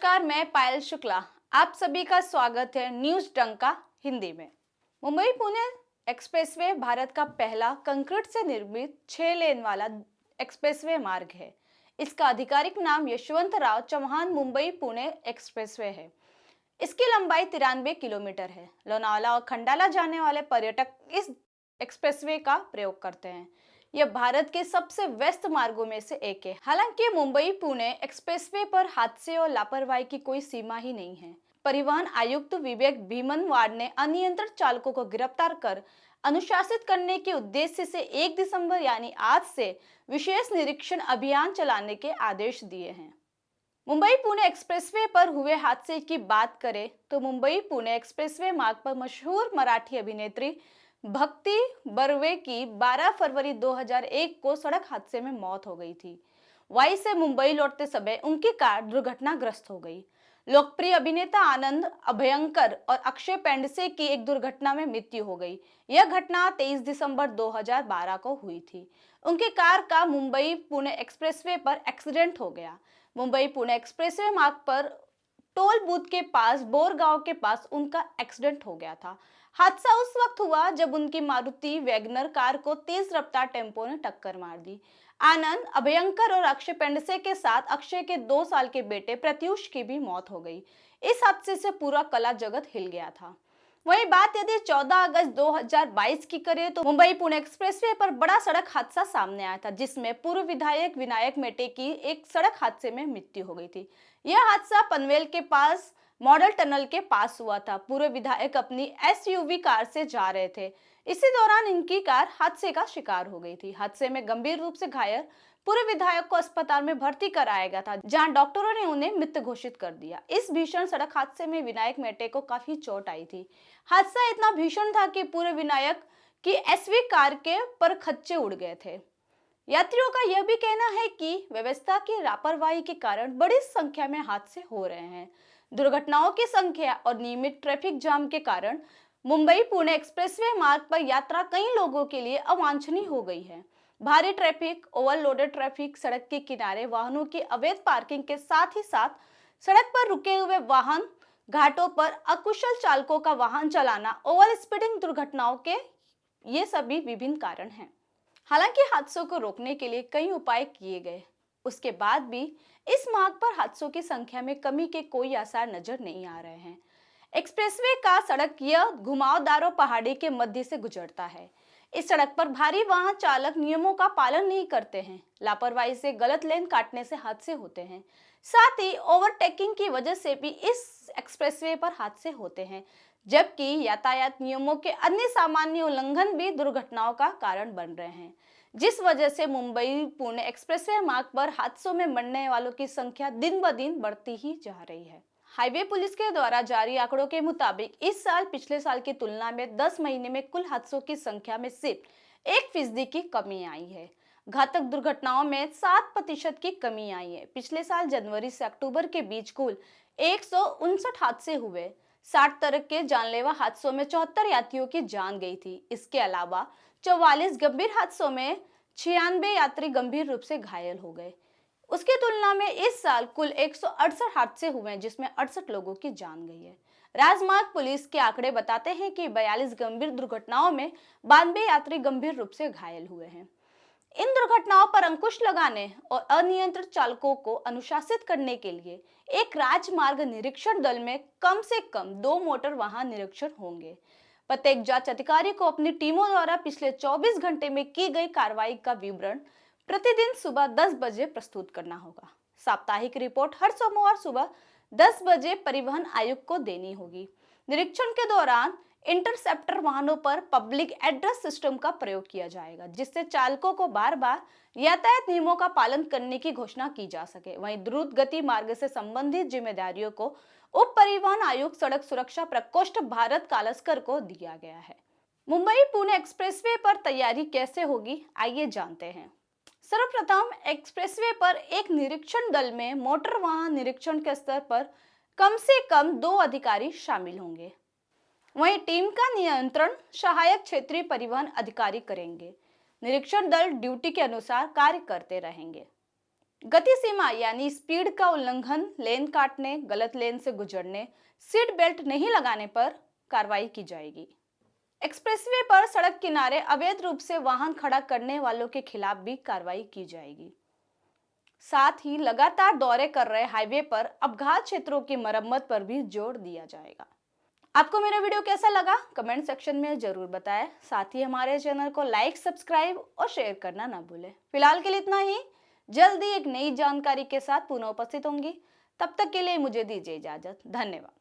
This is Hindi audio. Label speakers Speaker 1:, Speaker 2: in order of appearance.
Speaker 1: नमस्कार, मैं पायल शुक्ला। आप सभी का स्वागत है न्यूज डंका हिंदी में। मुंबई पुणे एक्सप्रेसवे भारत का पहला कंक्रीट से निर्मित 6 लेन वाला एक्सप्रेसवे मार्ग है। इसका आधिकारिक नाम यशवंतराव चौहान मुंबई पुणे एक्सप्रेसवे है। इसकी लंबाई 93 किलोमीटर है। लोनावाला और खंडाला जाने वाले पर्यटक इस एक्सप्रेसवे का प्रयोग करते हैं। यह भारत के सबसे व्यस्त मार्गों में से एक है। हालांकि मुंबई पुणे एक्सप्रेसवे पर हादसे और लापरवाही की कोई सीमा ही नहीं है। परिवहन आयुक्त विवेक भीमनवार ने अनियंत्रित चालकों को गिरफ्तार कर अनुशासित करने के उद्देश्य से 1 दिसंबर यानी आज से विशेष निरीक्षण अभियान चलाने के आदेश दिए हैं। मुंबई पुणे एक्सप्रेसवे पर हुए हादसे की बात करें तो मुंबई पुणे एक्सप्रेसवे मार्ग पर मशहूर मराठी अभिनेत्री भक्ति बर्वे की 12 फरवरी 2001 को सड़क हादसे में मौत हो गई थी। वाई से मुंबई लौटते समय उनकी कार दुर्घटनाग्रस्त हो गई। लोकप्रिय अभिनेता आनंद अभयंकर और अक्षय पेंडसे की एक दुर्घटना में मृत्यु हो गई। यह घटना 23 दिसंबर 2012 को हुई थी। उनकी कार का मुंबई पुणे एक्सप्रेसवे पर एक्सीडेंट हो गया। मुंबई पुणे एक्सप्रेसवे मार्ग पर टोल बूथ के पास बोरगांव के पास उनका एक्सीडेंट हो गया था। हादसा उस वक्त हुआ जब उनकी मारुति वैगनर कार को तेज रफ्तार टेम्पो ने टक्कर मार दी। आनंद अभयंकर और अक्षय पेंडसे के साथ अक्षय के 2 साल के बेटे प्रत्युष की भी मौत हो गई। इस हादसे से पूरा कला जगत हिल गया था। वही बात यदि 14 अगस्त 2022 की करें तो मुंबई पुणे एक्सप्रेसवे पर बड़ा सड़क हादसा सामने आया था, जिसमें पूर्व विधायक विनायक मेटे की एक सड़क हादसे में मृत्यु हो गई थी। यह हादसा पनवेल के पास मॉडल टनल के पास हुआ था। पूर्व विधायक अपनी एसयूवी कार से जा रहे थे। इसी दौरान इनकी कार हादसे का शिकार हो गई थी। हादसे में गंभीर रूप से घायल पूर्व विधायक को अस्पताल में भर्ती कराया गया था, जहां डॉक्टरों ने उन्हें मृत घोषित कर दिया। इस भीषण सड़क हादसे में विनायक मेटे को काफी चोट आई थी। हादसा इतना भीषण था कि पूर्व विनायक की एसवी कार के पर खच्चे उड़ गए थे। यात्रियों का यह भी कहना है कि व्यवस्था की लापरवाही के कारण बड़ी संख्या में हादसे हो रहे हैं। दुर्घटनाओं की संख्या और नियमित ट्रैफिक जाम के कारण मुंबई पुणे एक्सप्रेसवे मार्ग पर यात्रा कई लोगों के लिए अवांछनीय हो गई है। भारी ट्रैफिक, ओवरलोडेड ट्रैफिक, सड़क के किनारे वाहनों की अवैध पार्किंग के साथ ही साथ सड़क पर रुके हुए वाहन, घाटों पर अकुशल चालकों का वाहन चलाना, ओवर स्पीडिंग दुर्घटनाओं के ये सभी विभिन्न कारण हैं। हालांकि हादसों को रोकने के लिए कई उपाय किए गए, उसके बाद भी इस मार्ग पर हादसों की संख्या में कमी के कोई आसार नजर नहीं आ रहे हैं। एक्सप्रेसवे का सड़क यह घुमावदारों पहाड़ी के मध्य से गुजरता है। इस सड़क पर भारी वाहन चालक नियमों का पालन नहीं करते हैं। लापरवाही से गलत लेन काटने से हादसे होते हैं। साथ ही ओवरटेकिंग की वजह से भी इस एक्सप्रेसवे पर हादसे होते हैं, जबकि यातायात नियमों के अन्य सामान्य उल्लंघन भी दुर्घटनाओं का कारण बन रहे हैं, जिस वजह से मुंबई पुणे एक्सप्रेसवे मार्ग पर हादसों में मरने वालों की संख्या दिन ब दिन बढ़ती ही जा रही है। हाईवे पुलिस के द्वारा जारी आंकड़ों के मुताबिक इस साल पिछले साल की तुलना में 10 महीने में कुल हादसों की संख्या में सिर्फ 1% की कमी आई है। घातक दुर्घटनाओं में 7% की कमी आई है। पिछले साल जनवरी से अक्टूबर के बीच कुल 159 हादसे हुए। 60 तरह के जानलेवा हादसों में 74 यात्रियों की जान गई थी। इसके अलावा 44 गंभीर हादसों में 96 यात्री गंभीर रूप से घायल हो गए। उसकी तुलना में इस साल कुल 168 हादसे हुए, जिसमें 68 लोगों की जान गई है। राजमार्ग पुलिस के आंकड़े बताते हैं कि 42 गंभीर दुर्घटनाओं में 92 यात्री गंभीर रूप से घायल हुए हैं। इन दुर्घटनाओं पर अंकुश लगाने और अनियंत्रित चालकों को अनुशासित करने के लिए एक राजमार्ग निरीक्षण दल में कम से कम 2 मोटर वाहन निरीक्षण होंगे। प्रत्येक जांच अधिकारी को अपनी टीमों द्वारा पिछले 24 घंटे में की गई कार्रवाई का विवरण प्रतिदिन सुबह 10 बजे प्रस्तुत करना होगा। साप्ताहिक रिपोर्ट हर सोमवार सुबह 10 बजे परिवहन आयुक्त को देनी होगी। निरीक्षण के दौरान इंटरसेप्टर वाहनों पर पब्लिक एड्रेस सिस्टम का प्रयोग किया जाएगा, जिससे चालकों को बार बार यातायात नियमों का पालन करने की घोषणा की जा सके। वहीं द्रुत गति मार्ग से संबंधित जिम्मेदारियों को उप परिवहन आयुक्त सड़क सुरक्षा प्रकोष्ठ भारत कालस्कर को दिया गया है। मुंबई पुणे एक्सप्रेसवे पर तैयारी कैसे होगी, आइए जानते हैं। सर्वप्रथम एक्सप्रेसवे पर एक निरीक्षण दल में मोटर वाहन निरीक्षण के स्तर पर कम से कम 2 अधिकारी शामिल होंगे। वहीं टीम का नियंत्रण सहायक क्षेत्रीय परिवहन अधिकारी करेंगे। निरीक्षण दल ड्यूटी के अनुसार कार्य करते रहेंगे। गति सीमा यानी स्पीड का उल्लंघन, लेन काटने, गलत लेन से गुजरने, सीट बेल्ट नहीं लगाने पर कार्रवाई की जाएगी। एक्सप्रेसवे पर सड़क किनारे अवैध रूप से वाहन खड़ा करने वालों के खिलाफ भी कार्रवाई की जाएगी। साथ ही लगातार दौरे कर रहे हाईवे पर अपघात क्षेत्रों की मरम्मत पर भी जोर दिया जाएगा। आपको मेरा वीडियो कैसा लगा कमेंट सेक्शन में जरूर बताएं। साथ ही हमारे चैनल को लाइक, सब्सक्राइब और शेयर करना ना भूलें। फिलहाल के लिए इतना ही। जल्दी एक नई जानकारी के साथ पुनः उपस्थित होंगी। तब तक के लिए मुझे दीजिए इजाजत। धन्यवाद।